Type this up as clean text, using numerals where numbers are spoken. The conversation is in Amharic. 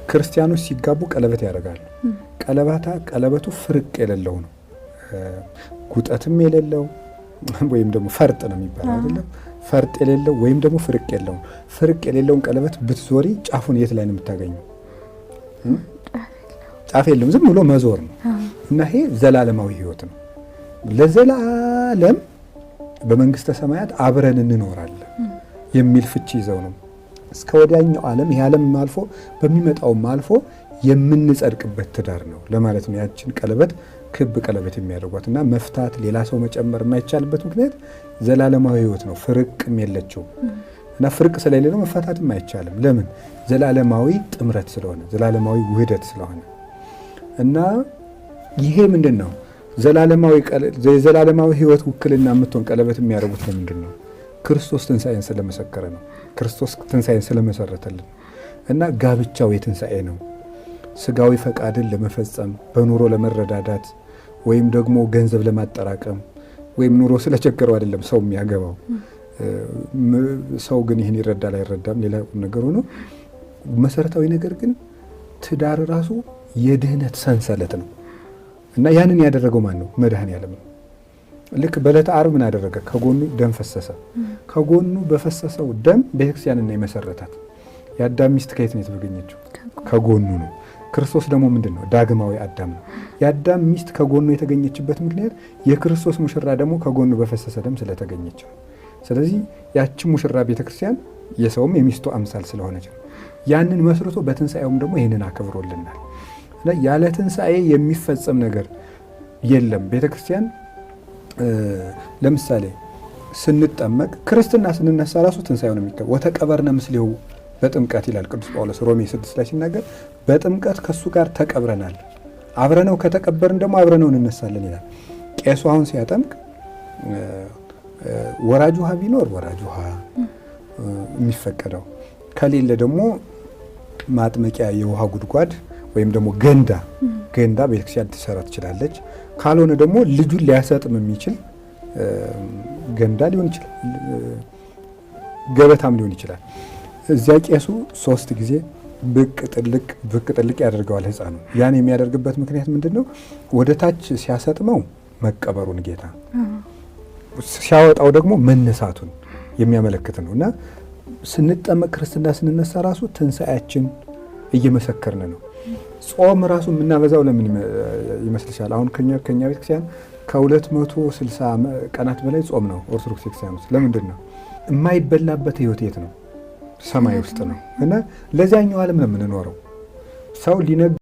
ክርስቲያኖች ሲጋቡ ቀለበት ያደርጋሉ። ቀለበቱ ፍርቅ የሌለው ነው። ጉጠትም የሌለው ወይም ደግሞ ፈርጥ ነው የሚባለው አይደለም። ፈርጥ የሌለው ወይም ደግሞ ፍርቅ የሌለው። ፍርቅ የሌለውን ቀለበት ብትዞሪ ጫፉን የት ላይ ነው የምታገኘው? ጫፍ የለውም፣ ዝም ብሎ መዞር ነው። እና ይሄ ዘላለማዊ ሕይወት ነው። ለዘላለም በመንግስተ ሰማያት አብረን እንኖራለን የሚል ፍቺ ይዘው ነው እስከ ወዲያኛው ዓለም ይሄ ዓለም አልፎ በሚመጣውም አልፎ የምንጸድቅበት ትዳር ነው ለማለት ነው። ያችን ቀለበት ክብ ቀለበት የሚያደርጓት እና መፍታት ሌላ ሰው መጨመር የማይቻልበት ምክንያት ዘላለማዊ ሕይወት ነው። ፍርቅም የለችው እና ፍርቅ ስለሌለው መፈታትም አይቻልም። ለምን? ዘላለማዊ ጥምረት ስለሆነ፣ ዘላለማዊ ውህደት ስለሆነ እና ይሄ ምንድን ነው? ዘላለማዊ ሕይወት ውክልና የምትሆን ቀለበት የሚያደርጉት ለምንድን ነው? ክርስቶስ ትንሣኤን ስለመሰከረ ነው። ክርስቶስ ትንሣኤን ስለመሰረተልን እና ጋብቻው የትንሣኤ ነው። ስጋዊ ፈቃድን ለመፈጸም በኑሮ ለመረዳዳት ወይም ደግሞ ገንዘብ ለማጠራቀም ወይም ኑሮ ስለቸገረው አይደለም ሰው የሚያገባው። ሰው ግን ይህን ይረዳል አይረዳም ሌላ ነገር ሆኖ፣ መሰረታዊ ነገር ግን ትዳር ራሱ የድህነት ሰንሰለት ነው እና ያንን ያደረገው ማን ነው? መድኃኔዓለም ነው። ልክ በዕለተ ዓርብ ምን አደረገ? ከጎኑ ደም ፈሰሰ። ከጎኑ በፈሰሰው ደም ቤተክርስቲያንን ነው የመሰረታት። የአዳም ሚስት ከየት ነው የተገኘችው? ከጎኑ ነው። ክርስቶስ ደግሞ ምንድን ነው? ዳግማዊ አዳም ነው። የአዳም ሚስት ከጎኑ የተገኘችበት ምክንያት የክርስቶስ ሙሽራ ደግሞ ከጎኑ በፈሰሰ ደም ስለተገኘች ነው። ስለዚህ ያቺ ሙሽራ ቤተክርስቲያን የሰውም የሚስቱ አምሳል ስለሆነች ነው። ያንን መስርቶ በትንሣኤውም ደግሞ ይህንን አክብሮልናል። ያለ ትንሣኤ የሚፈጸም ነገር የለም። ቤተክርስቲያን ለምሳሌ ስንጠመቅ ክርስትና ስንነሳ ራሱ ትንሣኤው ነው የሚከበር። ወተቀበርነ ምስሌሁ በጥምቀት ይላል ቅዱስ ጳውሎስ ሮሜ 6 ላይ ሲናገር፣ በጥምቀት ከሱ ጋር ተቀብረናል። አብረነው ከተቀበርን ደግሞ አብረነው እንነሳለን ይላል። ቄሱ አሁን ሲያጠምቅ ወራጅ ውሃ ቢኖር ወራጅ ውሃ የሚፈቀደው ከሌለ ደግሞ ማጥመቂያ የውሃ ጉድጓድ ወይም ደግሞ ገንዳ ቤተክርስቲያን ትሰራ ትችላለች። ካልሆነ ደግሞ ልጁን ሊያሰጥም የሚችል ገንዳ ሊሆን ይችላል፣ ገበታም ሊሆን ይችላል። እዚያ ቄሱ 3 ጊዜ ብቅ ጥልቅ ያደርገዋል ሕፃኑ። ያን የሚያደርግበት ምክንያት ምንድን ነው? ወደ ታች ሲያሰጥመው መቀበሩን ጌታ፣ ሲያወጣው ደግሞ መነሳቱን የሚያመለክት ነው እና ስንጠመቅ ክርስትና ስንነሳ ራሱ ትንሣኤያችን እየመሰከርን ነው። ጾም ራሱ የምናበዛው ለምን ይመስልሻል? አሁን ከኛ ቤተክርስቲያን ከ260 ቀናት በላይ ጾም ነው ኦርቶዶክስ ቤተክርስቲያን ውስጥ። ለምንድን ነው? የማይበላበት ህይወት የት ነው? ሰማይ ውስጥ ነው እና ለዚያኛው ዓለም ነው የምንኖረው። ሰው